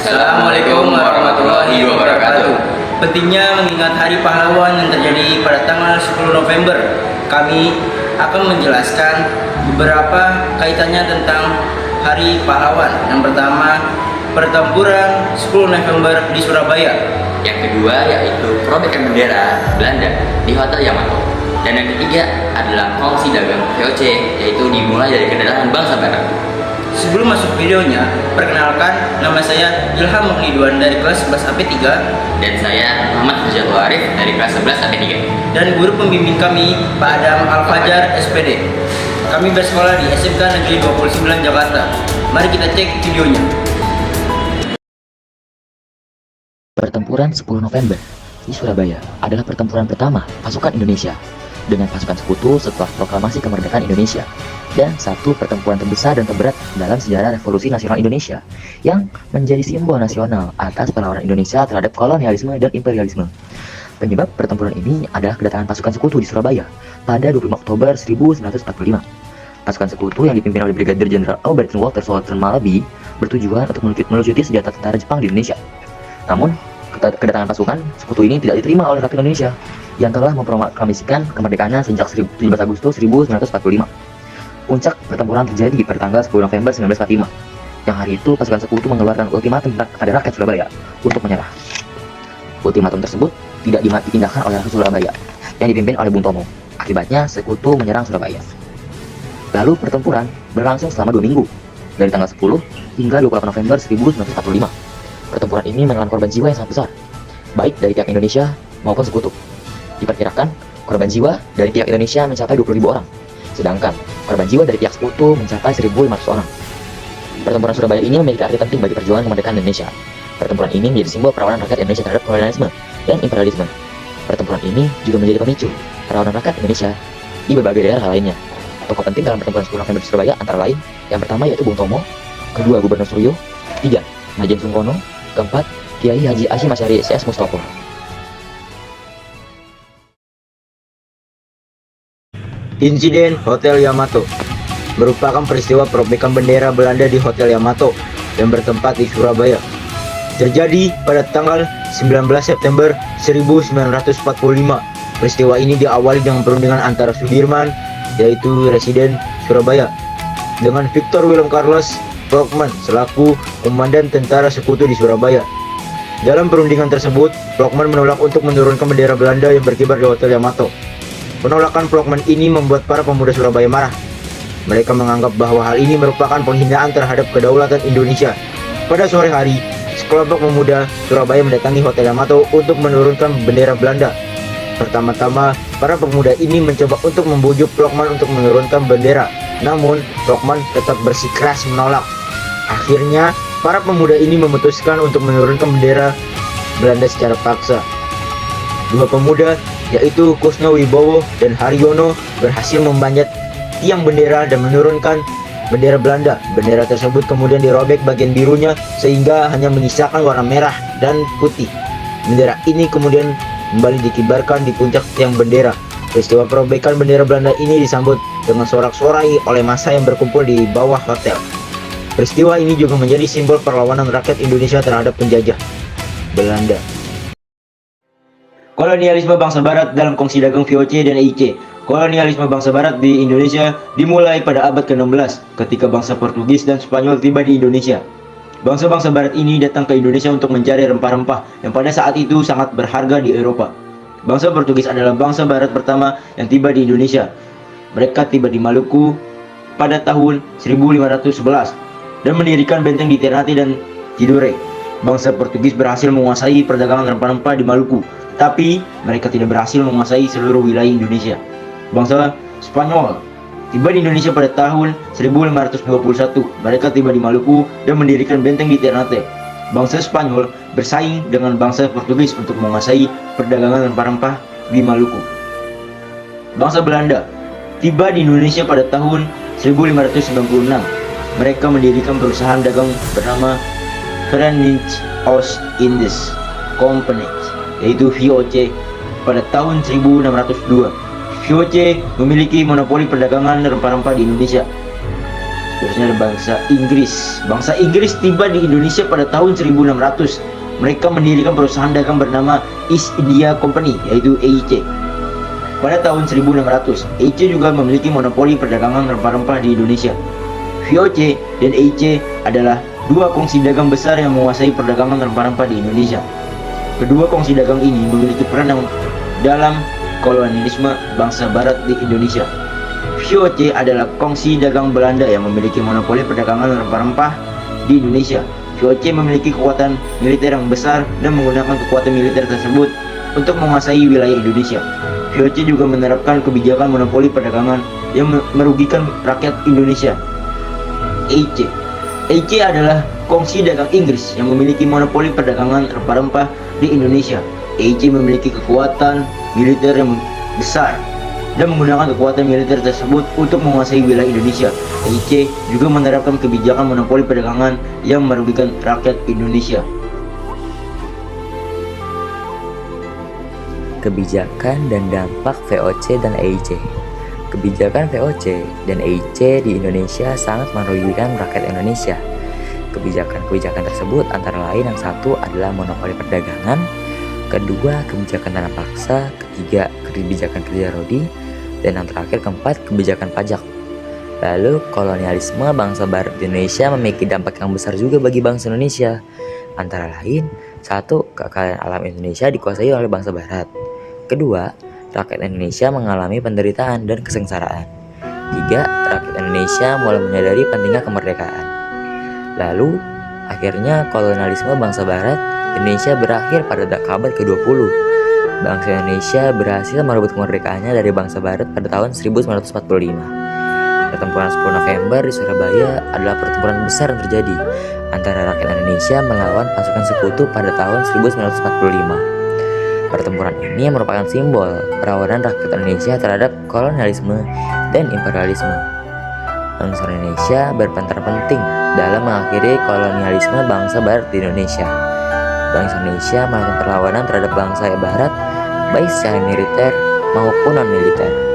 Assalamualaikum warahmatullahi wabarakatuh. Pentingnya mengingat Hari Pahlawan yang terjadi pada tanggal 10 November, kami akan menjelaskan beberapa kaitannya tentang Hari Pahlawan. Yang pertama, pertempuran 10 November di Surabaya. Yang kedua yaitu perobekan bendera Belanda di Hotel Yamato. Dan yang ketiga adalah kongsi dagang VOC, yaitu dimulai dari kedatangan bangsa Barat. Sebelum masuk videonya, perkenalkan, nama saya Ilham Mukhliduan dari kelas 11 AP3 Dan saya Muhammad Fajarul Arif dari kelas 11 AP3. dan guru pembimbing kami Pak Adam Al-Fajar SPD. Kami bersekolah di SMK Negeri 29 Jakarta. Mari kita cek videonya. Pertempuran 10 November di Surabaya adalah pertempuran pertama pasukan Indonesia dengan pasukan sekutu setelah proklamasi kemerdekaan Indonesia, dan satu pertempuran terbesar dan terberat dalam sejarah Revolusi Nasional Indonesia yang menjadi simbol nasional atas perlawanan Indonesia terhadap kolonialisme dan imperialisme. Penyebab pertempuran ini adalah kedatangan pasukan sekutu di Surabaya pada 25 Oktober 1945. Pasukan sekutu yang dipimpin oleh Brigadir Jenderal Albertine Walter Sultan Malabi bertujuan untuk melucuti senjata tentara Jepang di Indonesia. Namun, kedatangan pasukan sekutu ini tidak diterima oleh rakyat Indonesia yang telah memproklamasikan kemerdekaannya sejak 17 Agustus 1945. Puncak pertempuran terjadi pada tanggal 10 November 1945, yang hari itu pasukan sekutu mengeluarkan ultimatum kepada rakyat Surabaya untuk menyerah. Ultimatum tersebut tidak dipindahkan oleh rakyat Surabaya yang dipimpin oleh Bung Tomo. Akibatnya sekutu menyerang Surabaya. Lalu pertempuran berlangsung selama 2 minggu, dari tanggal 10 hingga 28 November 1945. Pertempuran ini menelan korban jiwa yang sangat besar, baik dari pihak Indonesia maupun sekutu. Diperkirakan korban jiwa dari pihak Indonesia mencapai 20.000 orang, sedangkan korban jiwa dari pihak sekutu mencapai 1.500 orang. Pertempuran Surabaya ini memiliki arti penting bagi perjuangan kemerdekaan Indonesia. Pertempuran ini menjadi simbol perlawanan rakyat Indonesia terhadap kolonialisme dan imperialisme. Pertempuran ini juga menjadi pemicu perlawanan rakyat Indonesia di berbagai daerah lainnya. Tokoh penting dalam pertempuran 10 November di Surabaya antara lain, yang pertama yaitu Bung Tomo, kedua Gubernur Suryo, tiga Majen Sungkono, keempat Kiai Haji Hasyim Asy'ari CS Mustopo. Insiden Hotel Yamato merupakan peristiwa perobekan bendera Belanda di Hotel Yamato yang bertempat di Surabaya. Terjadi pada tanggal 19 September 1945. Peristiwa ini diawali dengan perundingan antara Sudirman, yaitu Residen Surabaya, dengan Victor Willem Carlos Plockman selaku komandan tentara sekutu di Surabaya. Dalam perundingan tersebut, Plockman menolak untuk menurunkan bendera Belanda yang berkibar di Hotel Yamato. Penolakan Plockman ini membuat para pemuda Surabaya marah. Mereka menganggap bahwa hal ini merupakan penghinaan terhadap kedaulatan Indonesia. Pada sore hari, sekelompok pemuda Surabaya mendatangi Hotel Yamato untuk menurunkan bendera Belanda. Pertama-tama, para pemuda ini mencoba untuk membujuk Plockman untuk menurunkan bendera. Namun, Plockman tetap bersikeras menolak. Akhirnya, para pemuda ini memutuskan untuk menurunkan bendera Belanda secara paksa. Dua pemuda, yaitu Kusno Wibowo dan Haryono, berhasil memanjat tiang bendera dan menurunkan bendera Belanda. Bendera tersebut kemudian dirobek bagian birunya sehingga hanya menyisakan warna merah dan putih. Bendera ini kemudian kembali dikibarkan di puncak tiang bendera. Peristiwa perobekan bendera Belanda ini disambut dengan sorak-sorai oleh massa yang berkumpul di bawah hotel. Peristiwa ini juga menjadi simbol perlawanan rakyat Indonesia terhadap penjajah Belanda. Kolonialisme bangsa Barat dalam kongsi dagang VOC dan EIC. Kolonialisme bangsa Barat di Indonesia dimulai pada abad ke-16 ketika bangsa Portugis dan Spanyol tiba di Indonesia. Bangsa-bangsa Barat ini datang ke Indonesia untuk mencari rempah-rempah yang pada saat itu sangat berharga di Eropa. Bangsa Portugis adalah bangsa Barat pertama yang tiba di Indonesia. Mereka tiba di Maluku pada tahun 1511 dan mendirikan benteng di Ternate dan Tidore. Bangsa Portugis berhasil menguasai perdagangan rempah-rempah di Maluku, tapi mereka tidak berhasil menguasai seluruh wilayah Indonesia. Bangsa Spanyol tiba di Indonesia pada tahun 1521. Mereka tiba di Maluku dan mendirikan benteng di Ternate. Bangsa Spanyol bersaing dengan bangsa Portugis untuk menguasai perdagangan rempah-rempah di Maluku. Bangsa Belanda tiba di Indonesia pada tahun 1596. Mereka mendirikan perusahaan dagang bernama Verenigde Oost-Indisch Company, yaitu VOC, pada tahun 1602. VOC memiliki monopoli perdagangan rempah-rempah di Indonesia. Seterusnya ada bangsa Inggris. Bangsa Inggris tiba di Indonesia pada tahun 1600. Mereka mendirikan perusahaan dagang bernama East India Company, yaitu EIC. Pada tahun 1600, EIC juga memiliki monopoli perdagangan rempah-rempah di Indonesia. VOC dan EIC adalah dua kongsi dagang besar yang menguasai perdagangan rempah-rempah di Indonesia. Kedua kongsi dagang ini memiliki peran dalam kolonialisme bangsa barat di Indonesia. VOC adalah kongsi dagang Belanda yang memiliki monopoli perdagangan rempah-rempah di Indonesia. VOC memiliki kekuatan militer yang besar dan menggunakan kekuatan militer tersebut untuk menguasai wilayah Indonesia. VOC juga menerapkan kebijakan monopoli perdagangan yang merugikan rakyat Indonesia. EIC adalah kongsi dagang Inggris yang memiliki monopoli perdagangan rempah-rempah di Indonesia. EIC memiliki kekuatan militer yang besar dan menggunakan kekuatan militer tersebut untuk menguasai wilayah Indonesia. EIC juga menerapkan kebijakan monopoli perdagangan yang merugikan rakyat Indonesia. Kebijakan dan dampak VOC dan EIC. Kebijakan VOC dan EIC di Indonesia sangat merugikan rakyat Indonesia. Kebijakan-kebijakan tersebut antara lain yang satu adalah monopoli perdagangan, kedua kebijakan tanah paksa, ketiga kebijakan kerja rodi, dan yang terakhir keempat kebijakan pajak. Lalu kolonialisme bangsa barat di Indonesia memiliki dampak yang besar juga bagi bangsa Indonesia. Antara lain, satu, kekayaan alam Indonesia dikuasai oleh bangsa barat. Kedua, rakyat Indonesia mengalami penderitaan dan kesengsaraan. Tiga, rakyat Indonesia mulai menyadari pentingnya kemerdekaan. Lalu, akhirnya kolonialisme bangsa barat Indonesia berakhir pada abad ke-20. Bangsa Indonesia berhasil merebut kemerdekaannya dari bangsa barat pada tahun 1945. Pertempuran 10 November di Surabaya adalah pertempuran besar yang terjadi antara rakyat Indonesia melawan pasukan sekutu pada tahun 1945. Pertempuran ini merupakan simbol perlawanan rakyat Indonesia terhadap kolonialisme dan imperialisme. Bangsa Indonesia berperan penting dalam mengakhiri kolonialisme bangsa barat di Indonesia. Bangsa Indonesia melakukan perlawanan terhadap bangsa barat baik secara militer maupun non-militer.